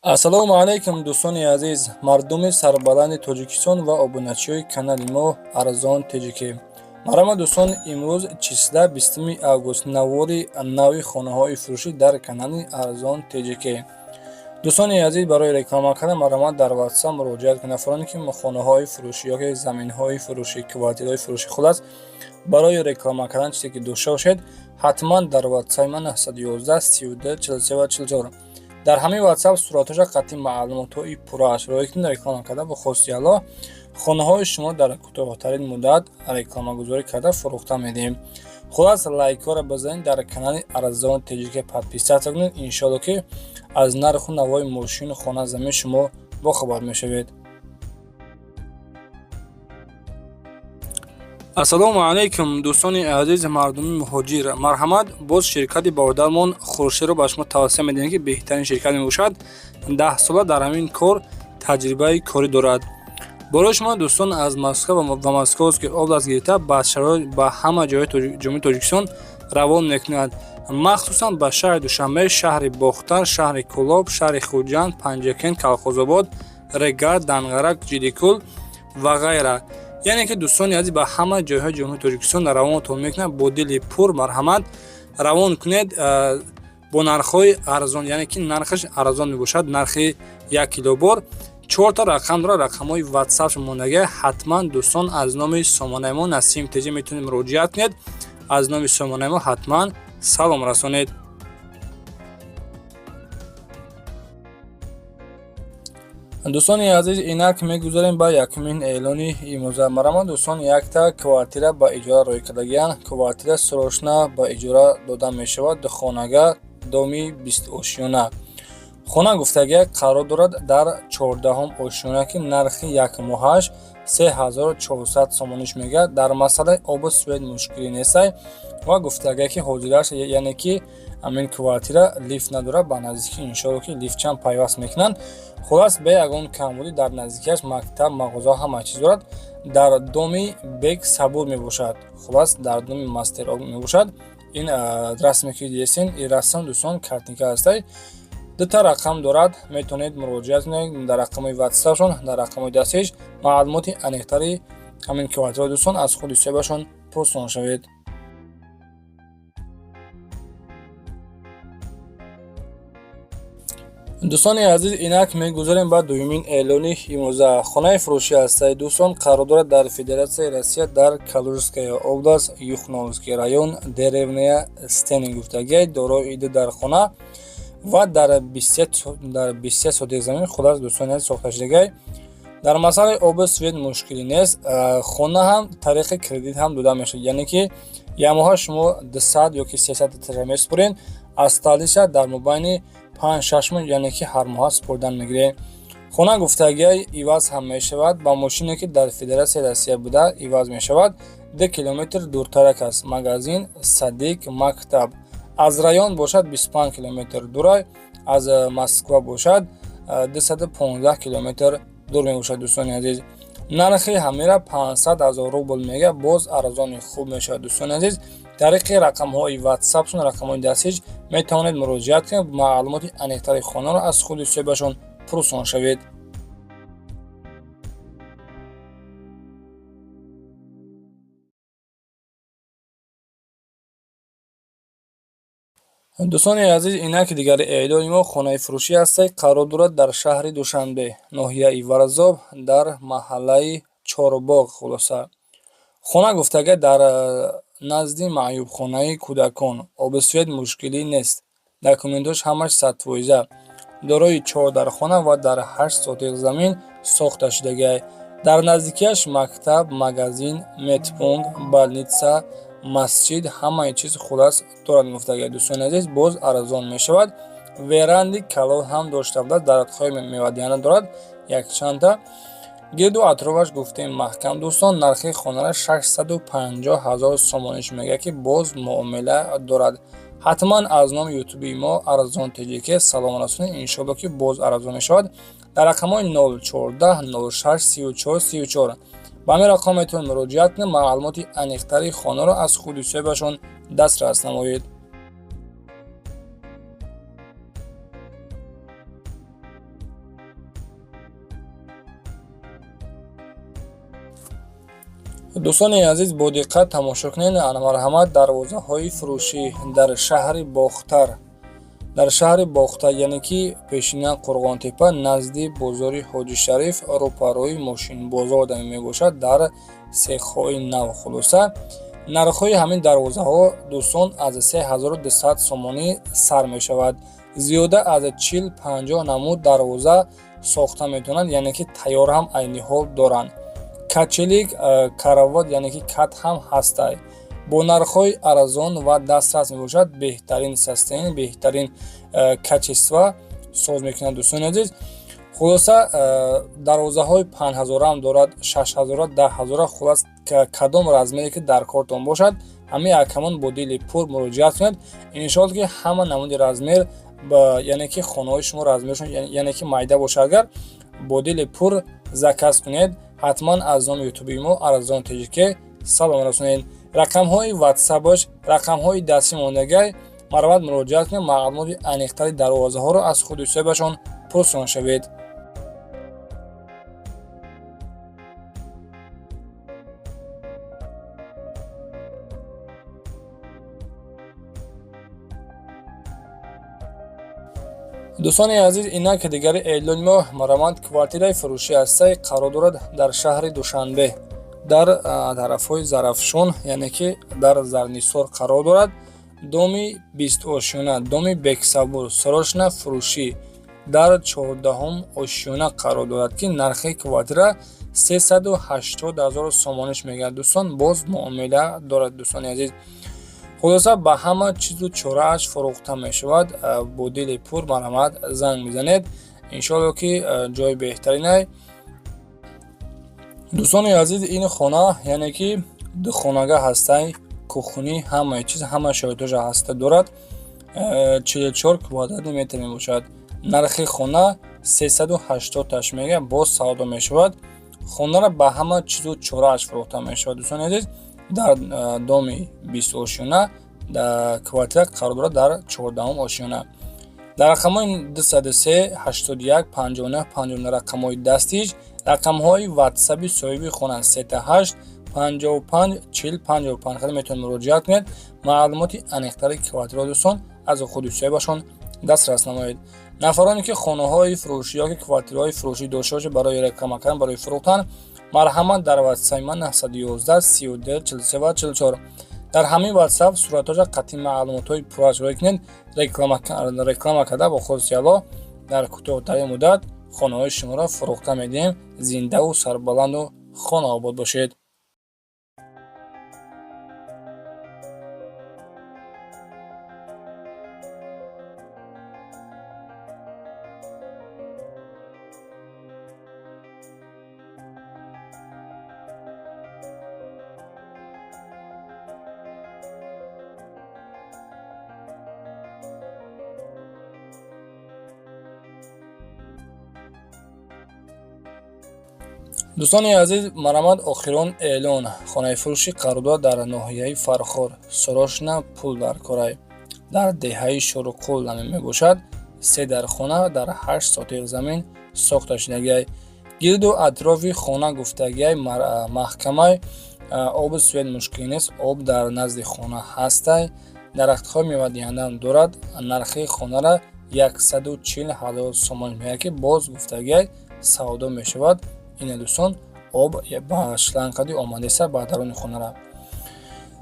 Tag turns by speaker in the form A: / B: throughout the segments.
A: ассалому алайкум дӯстони азиз, мардуми сарбаланди Тоҷикистон ва обуначиҳои канали мо Арзон Тиҷикӣ. Марҳама дӯстон, имрӯз числа 20 август навори нави хонаҳои фурӯшӣ дар канали Арзон Тиҷикӣ. дӯстони азиз, барои реклама кардан марҳамат дар WhatsApp муроҷиат кунед. Афроне ки хонаҳои фурӯшӣ ёки заминҳои фурӯшӣ, квартираҳои фурӯшӣ, хулос барои реклама кардан чизе ки дошта бошед, ҳатман дар WhatsApp ман 911 32 43 44. дар ҳамин WhatsApp суратҳоша қатъи маълумотҳои пурра аст. роя кунед реклама карда бо хости Аллоҳ хонаҳои шумо дар кӯтоҳтарин муддат рекламагузорӣ карда фурӯхта медиҳем. хулас лайкҳоро бизанед, дар канали Арзон Тиҷикӣ подписатсия кунед. иншоалло ки аз нарху навои мошину хона замин шумо бохабар мешавед. ассалому алайкум дӯстони азиз, мардуми муҳоҷир, марҳамат. боз ширкати бародармон хуршедро ба шумо тавсия медиҳем ки беҳтарин ширкат мебошад. 10 сола дар ҳамин кор таҷрибаи корӣ дорад. барои шумо дӯстон аз Москва ва Москваски област гирифта ба ҳама ҷойҳои ҷумҳурии Тоҷикистон равон мекунад, махсусан ба шаҳри Душанбе, шаҳри Бохтар, шаҳри Кӯлоб, шаҳри Хуҷанд, Панҷакен, Калхозобод, Регар, Дангарак, Ҷидикӯл ва ғайра. яъне ки дӯстони азиз, ба ҳама ҷойҳои ҷумҳурии Тоҷикистон равонтон мекунад. бо дили пур марҳамат равон кунед бо нархҳои арзон, яъне ки нархаш арзон мебошад. нархи 1 килобор 4 та рақам дорад. рақамҳои WhatsApp мондаги ҳатман дӯстон аз номи сомонаи мо Насим Теҷи метавонед муроҷиат кунед. аз номи сомонаи мо ҳатман салом расонед. дӯстони азиз, инак мегузарем ба якумин эълони имрӯза. марҳамат дӯстон, якта квартира ба иҷора рой кардагиянд. квартира срочна ба иҷора дода мешавад. хонага доми 20 ошёна. хона гуфтагия қарор дорад дар 14 ошёна ки нархи як моҳаш 3400 сомониш мегӯяд. дар масъалаи обу свет мушкилӣ нестай ва гуфтагия ки ҳозираш, яъне ки амин квартира лифт надорад. ба наздикӣ иншоалло ки лифтчан пайваст мекунанд. хулас бе ягон камбудӣ, дар наздикиаш мактаб, мағоза, ҳама чиз дорад. дар доми бек сабур мебошад. хулас дар доми мастероб мебошад. ин расме ки дидесин, ин расм дӯстон картинка ҳастай. дута рақам дорад, метавонед муроҷиат кунед дар рақамҳои WhatsApp-шон, дар рақамҳои дастиш. маълумоти аниқтари ҳамин квартира дӯстон аз худи соҳибашон пурсон шавед. дӯстони азиз, инак мегузарем ба дуюмин эълони имрӯза. хонаи фурӯшӣ ҳастай дӯстон, қарор дорад дар Федератсияи Россия, дар Калужская област, Юхновский район, Деревня Стени гуфтагия, дорои ду дар хона ва дар 23 сотик замин. хулас дӯстони азиз, сохта шудагай. дар масъалаи обу свет мушкилӣ нест. хона ҳам тариқи кредит ҳам дода мешавад, яъне ки як моҳа шумо 200 ёки 300 тира месупорен, аз таълиша дар мобайни 5-6 моҳ, яъне ки ҳар моҳа супордан мегиред. хона гуфтагия иваз ҳам мешавад. ба мошине ки дар Федератсияи Россия буда иваз мешавад. 2 километр дуртарак аст магазин, садик, мактаб. аз район бошад 25 километр дурай, аз Москва бошад 215 километр дур мебошад. дӯстони азиз, нархи ҳамира 500 000 рубл мега, боз арзони хуб мешавад. дӯстони азиз, тариқи рақамҳои WhatsApp-шон, рақамҳои дастиш метавонед муроҷиат кунед. маълумоти аниқтари хонаро аз худи соҳибашон пурсон шавед. дӯстони азиз, инак дигари эълони мо хонаи фурӯшӣ ҳастай. қарор дорад дар шаҳри Душанбе, ноҳияи Варазоб, дар маҳаллаи Чорбоғ. хулоса хона гуфтагия дар назди маъюбхонаи кӯдакон. обу свет мушкилӣ нест. документҳош ҳамаш 100%. дорои 4 дархона ва дар 8 сотик замин сохта шудагиай. дар наздикиаш мактаб, магазин, медпункт, больница, масҷид, ҳамаи чиз хулас дорад гуфтагия. дӯстони азиз, боз арзон мешавад. веранди калон ҳам дошта буда, дарахтҳои мевадиҳанда дорад якчанда. гирду атрофаш гуфтем маҳкам. дӯстон, нархи хонара 650 000 сомониш мегӯяд ки боз муомила дорад. ҳатман аз номи ютуби мо Арзон Тиҷикӣ салом расонед. иншоалло ки боз арзон мешавад. дар рақамҳои 014 06 34 34. ба ҳамин рақам метавонед муроҷиат кунед. маълумоти аниқтари хонаро аз худи соҳибашон дастрас намоед. дӯстони азиз, бо диққат тамошо кунед. Марҳамат дарвозаҳои фурӯшӣ дар шаҳри Бохтар. дар шаҳри Бохтар, яъне ки пешина Қурғонтепа, назди бозори Ҳоҷи Шариф, рӯпарӯи мошинбозор одаӣ мебошад, дар сехҳои нав. Хулоса нархҳои ҳамин дарвозаҳо дӯстон аз 3200 сомонӣ сар мешавад. Зиёда аз 40-50 намуд дарвоза сохта метавонанд, яъне ки тайёр ҳам айни ҳол доранд. Качелик, каравот, яъне ки кат ҳам ҳастай. бо нархҳои арзон ва дастрас мебошад. Беҳтарин састаин, беҳтарин качества соз мекунад. дӯстони азиз, хулоса дарвозаҳои 5000 ҳам дорад, 6000, 10000. хулос кадом размере ки дар кортон бошад, ҳамин якамон бо дили пур муроҷиат кунед. иншоалло ки ҳама намуди размер, яъне ки хонаҳои шумо размершон яъне ки майда бошад, агар бо дили пур заказ кунед, ҳатман аз номи ютуби мо Арзон TJK салом расонед. рақамҳои ватсапаш, рақамҳои дастӣ мондагӣ, марҳамат муроҷиат кунед. маълумоти аниқтари дарвозаҳоро аз худи соҳибашон пурсон шавед. дӯстони азиз, инак дигари эълони мо, марҳамат квартираи фурӯшӣ ҳастай қарор дорад дар шаҳри Душанбе, дар тарафҳои Зарафшон, яъне ки дар Зарнисор қарор дорад. доми 20 ошёна, доми Бексабур, сарошна фурӯшӣ дар 14 ошёна қарор дорад, ки нархи квартира 380 000 сомониш мегӯяд. дӯстон, боз муомила дорад. дӯстони азиз, хулоса ба ҳама чизу чорааш фурӯхта мешавад. бо дили пур марҳамат занг мезанед. иншоалло ки ҷои беҳтаринай. дӯстони азиз, ин хона яъне ки духонагаҳ ҳастай, кухни, ҳамаи чиз, ҳама шароитоша ҳаста дорад. 44 квадратный метр мебошад. нархи хона 380 таш мегӯяд, боз савдо мешавад. хонара ба ҳама чизу чорааш фурӯхта мешавад. дӯстони азиз, дар доми 20 ошёна квартира қарор дорад дар 14 ошёна. дар рақамҳои 203 81 59 59 рақамҳои дастиш, рақамҳои ватсаби соҳиби хона 38 55 40 55 хадам метавонед муроҷиат кунед. маълумоти аниқтари квартира дӯстон аз худи соҳибашон дастрас намоед. нафароне ки хонаҳои фурӯшӣ ёки квартираҳои фурӯшӣ дошта бошед барои реклама кардан, барои фурӯхтан, марҳамат дар ватсаби ман 911 39 43 44. дар ҳамин ватсап суратҳоша қатъи маълумотҳои пураш рой кунед. реклама карда бо хости Аллоҳ дар кӯтоҳтарин муддат хонаҳои шуморо фурӯхта медиҳем. зиндаву сарбаланду хонаобод бошед. дӯстони азиз, марҳамат охирон эълон. хонаи фурӯшӣ қарор дорад дар ноҳияи Фархор, Сорошна пул дар Корай, дар деҳаи Шорукул намӣ мебошад. 3 дар хона дар 8 сотиқ замин сохта шудагиай. гирду атрофи хона гуфтагиай маҳкамай. оби суед мушкил нест. об дар назди хона ҳастай. дарахтҳои мевадиҳандам дорад. нархи хонара 140 000 сомон мегӯяд, ки боз гуфтагиай савдо мешавад. ина дӯстон, об ба шланкади омадеса ба даруни хонара.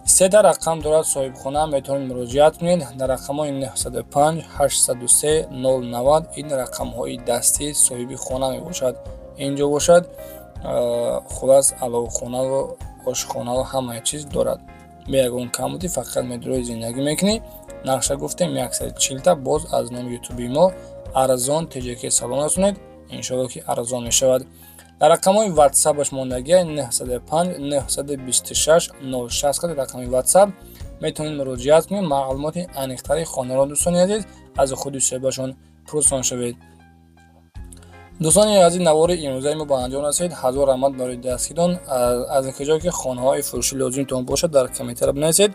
A: 3 рақам дорад соҳибхона, метавонед муроҷиат кунед. дар рақамҳои 905 803 090. ин рақамҳои дастӣ соҳиби хона мебошад. инҷо бошад. хулас аловхонаву ошхонаву ҳамаи чиз дорад. бе ягон камбудӣ, фақат медурои зиндагӣ мекунӣ. нақша гуфтем 140 та. боз аз номи ютуби мо Арзон TJK салом расонед. иншоалло ки арзон мешавад. дар рақамҳои ватсапаш мондагиай 905 926 060 рақами ватсап метавонед муроҷиат кунед. маълумоти аниқтари хонаро дӯстони азиз аз худи соҳибашон пурсон шавед. дӯстони азиз, навори имрӯзаи мо ба анҷом расид. ҳазор раҳмат барои дастгирдон. аз ҷое ки хонаҳои фурӯшӣ лозимтон бошад, дар комментария бинависед.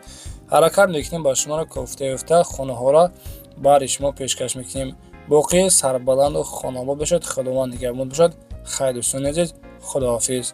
A: ҳаракат мекунем ба шуморо кофта хонаҳоро бари шумо пешкаш мекунем. боқӣ сарбаланду хонаобод бошад. худованд нигаҳбон бошад. хайр дӯстони азиз, худоҳафиз.